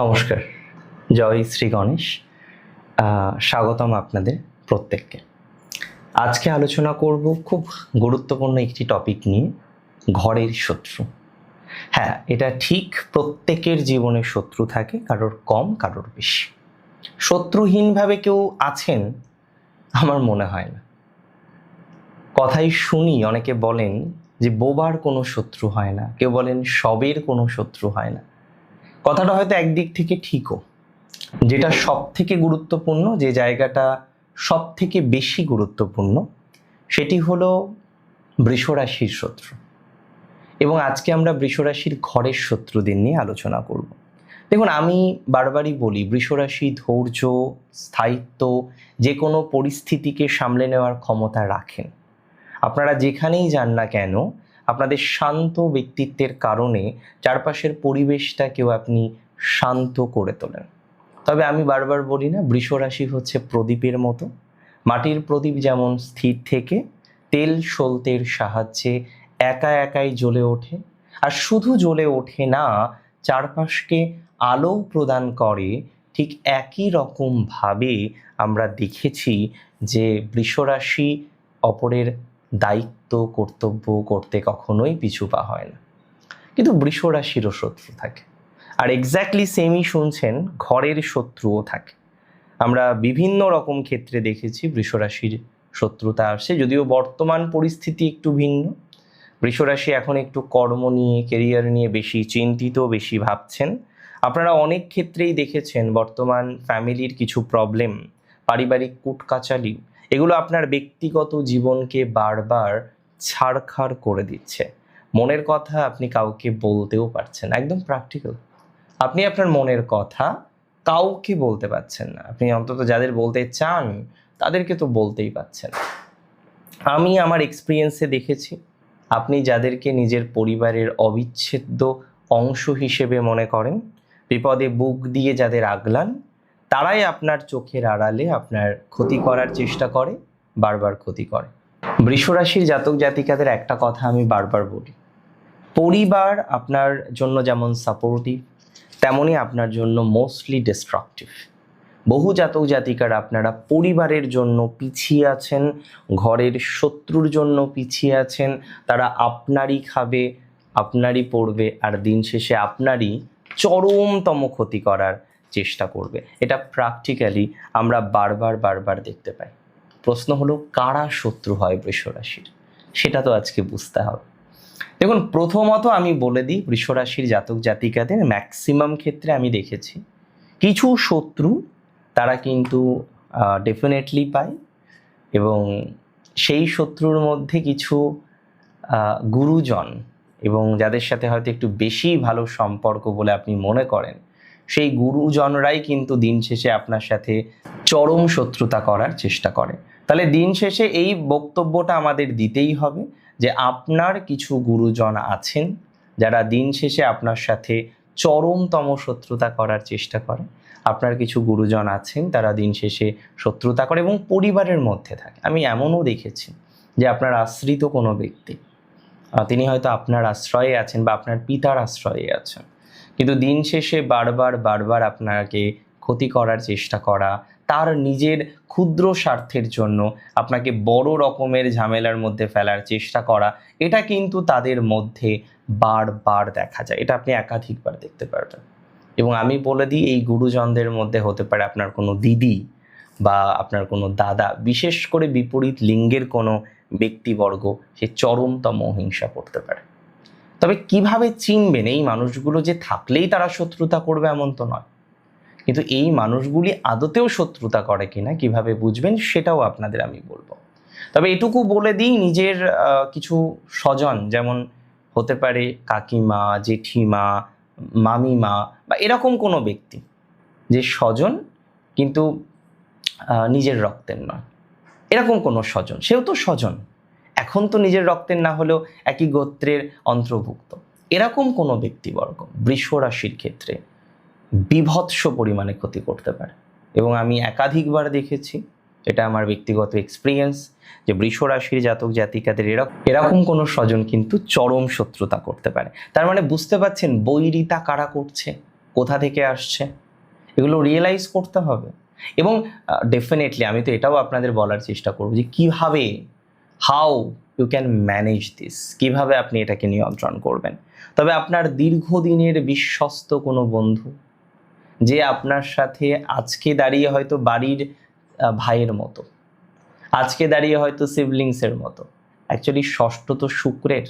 নমস্কার, জয় শ্রী গণেশ। স্বাগতম আপনাদের প্রত্যেককে। আজকে আলোচনা করব খুব গুরুত্বপূর্ণ একটি টপিক নিয়ে, ঘরের শত্রু। হ্যাঁ, এটা ঠিক, প্রত্যেকের জীবনে শত্রু থাকে, কারোর কম কারোর বেশি। শত্রুহীনভাবে কেউ আছেন আমার মনে হয় না। কথাই শুনি, অনেকে বলেন যে বোবার কোনো শত্রু হয় না, কেউ বলেন সবের কোনো শত্রু হয় না। কথাটা হয়তো একদিক থেকে ঠিকও। যেটা সব থেকে গুরুত্বপূর্ণ, যে জায়গাটা সব থেকে বেশি গুরুত্বপূর্ণ, সেটি হলো বৃষরাশির শত্রু। এবং আজকে আমরা বৃষরাশির ঘরের শত্রুদের নিয়ে আলোচনা করব। দেখুন, আমি বারবারই বলি, বৃষরাশি ধৈর্য, স্থায়িত্ব, যে কোনো পরিস্থিতিকে সামলে নেওয়ার ক্ষমতা রাখেন। আপনারা যেখানেই যান না কেন, আপনাদের শান্ত ব্যক্তিত্বের কারণে চারপাশের পরিবেশটাকেও আপনি শান্ত করে তোলেন। তবে আমি বারবার বলি না, বৃষরাশি হচ্ছে প্রদীপের মতো। মাটির প্রদীপ যেমন স্থির থেকে তেল সলতের সাহায্যে একা একাই জ্বলে ওঠে, আর শুধু জ্বলে ওঠে না, চারপাশকে আলো প্রদান করে, ঠিক একই রকমভাবে আমরা দেখেছি যে বৃষরাশি অপরের দায়িত্ব কর্তব্য করতে কখনোই পিছু পা হয় না। কিন্তু বৃষরাশিরও শত্রু থাকে, আর এক্স্যাক্টলি সেমই শুনছেন, ঘরের শত্রুও থাকে। আমরা বিভিন্ন রকম ক্ষেত্রে দেখেছি বৃষরাশির শত্রুতা আসছে, যদিও বর্তমান পরিস্থিতি একটু ভিন্ন। বৃষরাশি এখন একটু কর্ম নিয়ে, কেরিয়ার নিয়ে বেশি চিন্তিত, বেশি ভাবছেন। আপনারা অনেক ক্ষেত্রেই দেখেছেন বর্তমান ফ্যামিলির কিছু প্রবলেম, পারিবারিক কুটকাচালি, এগুলো আপনার ব্যক্তিগত জীবনকে বারবার ছাড়খাড় করে দিচ্ছে। মনের কথা আপনি কাউকে বলতেও পারছেন, একদম প্র্যাকটিক্যাল। আপনি আপনার মনের কথা কাউকে বলতে পারছেন না। আপনি অন্তত যাদের বলতে চান তাদেরকে তো বলতেই পারছেন। আমি আমার এক্সপিরিয়েন্সে দেখেছি, আপনি যাদেরকে নিজের পরিবারের অবিচ্ছেদ্য অংশ হিসেবে মনে করেন, বিপদে বুক দিয়ে যাদের আগলান, তারাই আপনার চোখের আড়ালে আপনার ক্ষতি করার চেষ্টা করে, বারবার ক্ষতি করে। বৃষরাশির জাতক জাতিকাদের একটা কথা আমি বারবার বলি, পরিবার আপনার জন্য যেমন সাপোর্টিভ, তেমনই আপনার জন্য মোস্টলি ডিস্ট্রাকটিভ। বহু জাতক জাতিকার আপনারা পরিবারের জন্য পিছিয়ে আছেন, ঘরের শত্রুর জন্য পিছিয়ে আছেন। তারা আপনারই খাবে, আপনারই পড়বে, আর দিন শেষে আপনারই চরমতম ক্ষতি করার চেষ্টা করবে। এটা প্র্যাকটিক্যালি আমরা বারবার দেখতে পাই। প্রশ্ন হলো, কারা শত্রু হয় বৃষরাশির? সেটা তো আজকে বুঝতে হবে। দেখুন, প্রথমত আমি বলে দিই, বৃষরাশির জাতক জাতিকাদের ম্যাক্সিমাম ক্ষেত্রে আমি দেখেছি কিছু শত্রু তারা কিন্তু ডেফিনেটলি পায়, এবং সেই শত্রুর মধ্যে কিছু গুরুজন, এবং যাদের সাথে হয়তো একটু বেশি ভালো সম্পর্ক বলে আপনি মনে করেন, সেই গুরুজনরাই কিন্তু দিন শেষে আপনার সাথে চরম শত্রুতা করার চেষ্টা করে। তাহলে দিন শেষে এই বক্তব্যটা আমাদের দিতেই হবে যে আপনার কিছু গুরুজন আছেন যারা দিন শেষে আপনার সাথে চরমতম শত্রুতা করার চেষ্টা করে। আপনার কিছু গুরুজন আছেন তারা দিন শেষে শত্রুতা করে এবং পরিবারের মধ্যে থাকে। আমি এমনও দেখেছি যে আপনার আশ্রিত কোনো ব্যক্তি, তিনি হয়তো আপনার আশ্রয়ে আছেন বা আপনার পিতার আশ্রয়ে আছেন, কিন্তু দিন শেষে বারবার আপনাকে ক্ষতি করার চেষ্টা করা, তার নিজের ক্ষুদ্র স্বার্থের জন্য আপনাকে বড় রকমের ঝামেলার মধ্যে ফেলার চেষ্টা করা, এটা কিন্তু তাদের মধ্যে বারবার দেখা যায়। এটা আপনি একাধিকবার দেখতে পারবেন। এবং আমি বলে দিই, এই গুরুজনদের মধ্যে হতে পারে আপনার কোনো দিদি বা আপনার কোনো দাদা, বিশেষ করে বিপরীত লিঙ্গের কোনো ব্যক্তিবর্গ, সে চরমতম হিংসা করতে পারে। তবে কিভাবে চিনবেন এই মানুষগুলো যে থাকলেই তারা শত্রুতা করবে এমন তো নয়, কিন্তু এই মানুষগুলি আদতেও শত্রুতা করে কিনা কিভাবে বুঝবেন সেটাও আপনাদের আমি বলবো। তবে এটুকু বলে দিই, নিজের কিছু স্বজন, যেমন হতে পারে কাকিমা, জেঠিমা, মামিমা বা এরকম কোনো ব্যক্তি, যে স্বজন কিন্তু নিজের রক্তের নয়, এরকম কোনো স্বজন, সেও তো স্বজন, এখন তো নিজের রক্তের না হলেও একই গোত্রের অন্তর্ভুক্ত, এরকম কোনো ব্যক্তিবর্গ বৃষরাশির ক্ষেত্রে বীভৎস পরিমাণে ক্ষতি করতে পারে। এবং আমি একাধিকবার দেখেছি, এটা আমার ব্যক্তিগত এক্সপিরিয়েন্স, যে বৃষরাশির জাতক জাতিকাদের এরকম কোনো স্বজন কিন্তু চরম শত্রুতা করতে পারে। তার মানে বুঝতে পারছেন বৈরিতা কারা করছে, কোথা থেকে আসছে, এগুলো রিয়েলাইজ করতে হবে। এবং ডেফিনেটলি আমি তো এটাও আপনাদের বলার চেষ্টা করব যে কীভাবে, how you can manage this, কীভাবে আপনি এটাকে নিয়ন্ত্রণ করবেন। তবে আপনার দীর্ঘদিনের বিশ্বস্ত কোনো বন্ধু, যে আপনার সাথে আজকে দাঁড়িয়ে হয়তো বাড়ির ভাইয়ের মতো, আজকে দাঁড়িয়ে হয়তো সিবলিংসের মতো, অ্যাকচুয়ালি ষষ্ঠ তো শুক্রের।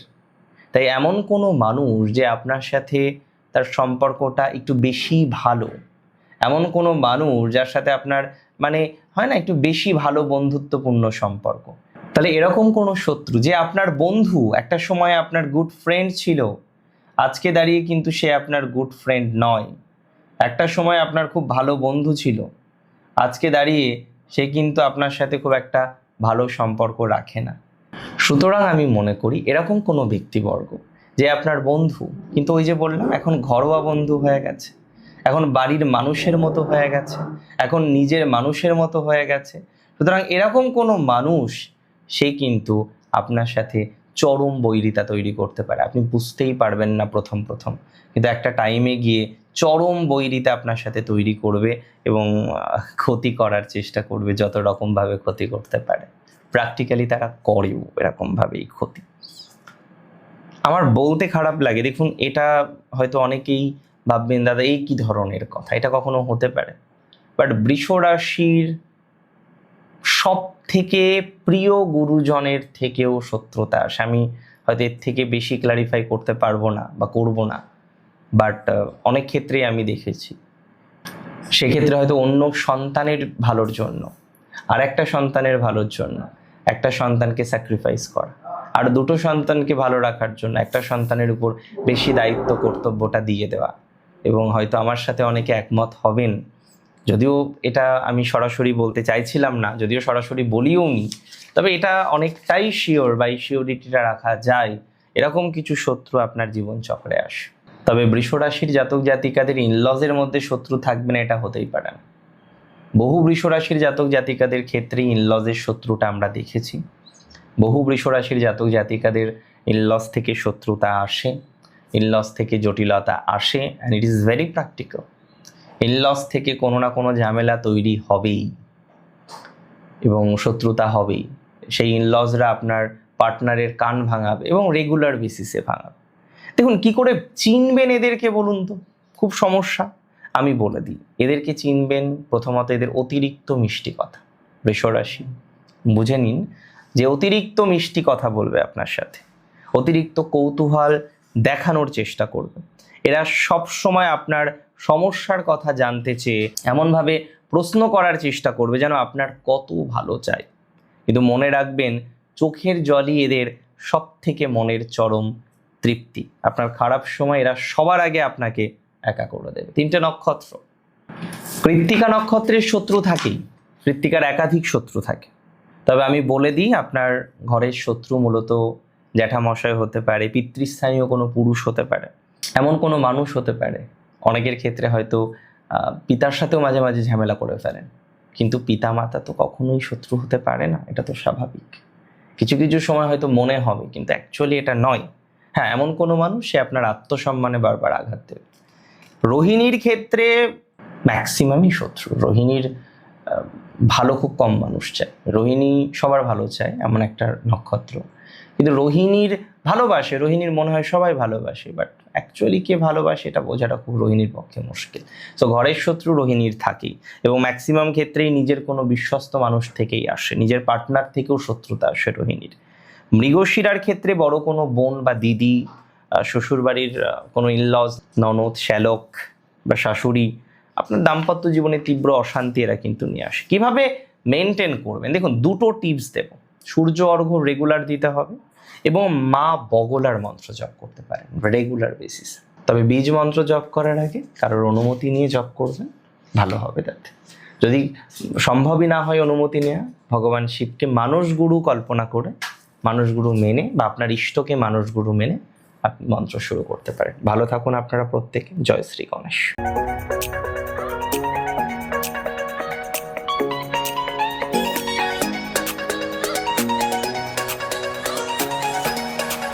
তাই এমন কোনো মানুষ যে আপনার সাথে তার সম্পর্কটা একটু বেশি ভালো, এমন কোনো মানুষ যার সাথে আপনার মানে হয় না একটু বেশি ভালো বন্ধুত্বপূর্ণ সম্পর্ক, তাহলে এরকম কোনো শত্রু যে আপনার বন্ধু, একটা সময় আপনার গুড ফ্রেন্ড ছিল, আজকে দাঁড়িয়ে কিন্তু সে আপনার গুড ফ্রেন্ড নয়। একটা সময় আপনার খুব ভালো বন্ধু ছিল, আজকে দাঁড়িয়ে সে কিন্তু আপনার সাথে খুব একটা ভালো সম্পর্ক রাখে না। সুতরাং আমি মনে করি এরকম কোনো ব্যক্তিবর্গ যে আপনার বন্ধু, কিন্তু ওই যে বললাম এখন ঘরোয়া বন্ধু হয়ে গেছে, এখন বাড়ির মানুষের মতো হয়ে গেছে, এখন নিজের মানুষের মতো হয়ে গেছে, সুতরাং এরকম কোনো মানুষ সে কিন্তু আপনার সাথে চরম বৈরিতা তৈরি করতে পারে। আপনি বুঝতেই পারবেন না প্রথম প্রথম, কিন্তু একটা টাইমে গিয়ে চরম বৈরিতা আপনার সাথে তৈরি করবে এবং ক্ষতি করার চেষ্টা করবে, যত রকমভাবে ক্ষতি করতে পারে। প্র্যাকটিক্যালি তারা করেও এরকমভাবেই ক্ষতি। আমার বলতে খারাপ লাগে, দেখুন এটা হয়তো অনেকেই ভাববেন দাদা এই কি ধরনের কথা, এটা কখনো হতে পারে, বাট বৃষ রাশির সব থেকে প্রিয় গুরুজনের থেকেও শত্রুতা আসে। আমি হয়তো এর থেকে বেশি ক্লারিফাই করতে পারবো না বা করব না, বাট অনেক ক্ষেত্রেই আমি দেখেছি। সেক্ষেত্রে হয়তো অন্য সন্তানের ভালোর জন্য, আর একটা সন্তানের ভালোর জন্য একটা সন্তানকে স্যাক্রিফাইস করা, আর দুটো সন্তানকে ভালো রাখার জন্য একটা সন্তানের উপর বেশি দায়িত্ব কর্তব্যটা দিয়ে দেওয়া। এবং হয়তো আমার সাথে অনেকে একমত হবেন, যদিও এটা আমি সরাসরি বলতে চাইছিলাম না, যদিও সরাসরি বলিও নি, তবে এটা অনেকটাই শিওর বা এই শিওরিটিটা রাখা যায়, এরকম কিছু শত্রু আপনার জীবন চক্রে আসে। তবে বৃষ রাশির জাতক জাতিকাদের ইনলজের মধ্যে শত্রু থাকবে না এটা হতেই পারে না। বহু বৃষ রাশির জাতক জাতিকাদের ক্ষেত্রে ইনলজের শত্রুটা আমরা দেখেছি। বহু বৃষ রাশির জাতক জাতিকাদের ইনলজ থেকে শত্রুতা আসে, ইনলজ থেকে জটিলতা আসে, and it is very practical. In-laws থেকে কোনো না কোনো ঝামেলা তৈরি হবেই এবং শত্রুতা হবেই। সেই ইনলজরা আপনার পার্টনারের কান ভাঙাবে এবং রেগুলার বেসিসে ভাঙাবে। দেখুন কি করে চিনবেন এদেরকে বলুন তো, খুব সমস্যা। আমি বলে দিই, এদেরকে চিনবেন প্রথমত এদের অতিরিক্ত মিষ্টি কথা। বৃষ রাশি বুঝে নিন যে অতিরিক্ত মিষ্টি কথা বলবে আপনার সাথে, অতিরিক্ত কৌতূহল দেখানোর চেষ্টা করবে। এরা সব সময় আপনার সমস্যার কথা জানতে চেয়ে এমনভাবে প্রশ্ন করার চেষ্টা করবে যেন আপনার কত ভালো চায়। কিন্তু মনে রাখবেন চোখের জলই এদের সব থেকে মনের চরম তৃপ্তি। আপনার খারাপ সময় এরা সবার আগে আপনাকে একা করে দেবে। 3টে নক্ষত্র, কৃত্তিকা নক্ষত্রের শত্রু থাকেই, কৃত্তিকার একাধিক শত্রু থাকে। তবে আমি বলে দিই, আপনার ঘরের শত্রু মূলত জ্যাঠামশাই হতে পারে, পিতৃস্থানীয় কোনো পুরুষ হতে পারে, এমন কোনো মানুষ হতে পারে। অনেকের ক্ষেত্রে হয়তো পিতার সাথেও মাঝে মাঝে ঝামেলা করে ফেলেন, কিন্তু পিতা মাতা তো কখনোই শত্রু হতে পারে না, এটা তো স্বাভাবিক। কিছু কিছু সময় হয়তো মনে হবে, কিন্তু অ্যাকচুয়ালি এটা নয়। হ্যাঁ, এমন কোনো মানুষ সে আপনার আত্মসম্মানে বারবার আঘাত দেবে। রোহিণীর ক্ষেত্রে ম্যাক্সিমামই শত্রু। রোহিণীর ভালো খুব কম মানুষ চায়, রোহিণী সবার ভালো চায় এমন একটা নক্ষত্র। কিন্তু রোহিণীর ভালোবাসে, রোহিণীর মনে হয় সবাই ভালোবাসে, বাট অ্যাকচুয়ালি কে ভালোবাসে এটা বোঝাটা খুব রোহিণীর পক্ষে মুশকিল। সো ঘরের শত্রু রোহিণীর থাকেই, এবং ম্যাক্সিমাম ক্ষেত্রেই নিজের কোনো বিশ্বস্ত মানুষ থেকেই আসে, নিজের পার্টনার থেকেও শত্রুতা আসে রোহিণীর। মৃগশিরার ক্ষেত্রে বড় কোনো বোন বা দিদি, শ্বশুরবাড়ির কোনো ইনলজ, ননদ, শ্যালক বা শাশুড়ি আপনার দাম্পত্য জীবনে তীব্র অশান্তি এরা কিন্তু নিয়ে আসে। কীভাবে মেনটেন করবেন দেখুন, দুটো টিপস দেব। সূর্য অর্ঘ্য রেগুলার দিতে হবে এবং মা বগলার মন্ত্র জপ করতে পারেন রেগুলার বেসিস। তবে বীজ মন্ত্র জপ করার আগে কারোর অনুমতি নিয়ে জপ করবেন, ভালো হবে তাতে। যদি সম্ভবই না হয় অনুমতি নেওয়া, ভগবান শিবকে মানসগুরু কল্পনা করে, মানসগুরু মেনে বা আপনার ইষ্টকে মানসগুরু মেনে আপনি মন্ত্র শুরু করতে পারেন। ভালো থাকুন আপনারা প্রত্যেকে। জয় শ্রী গণেশ।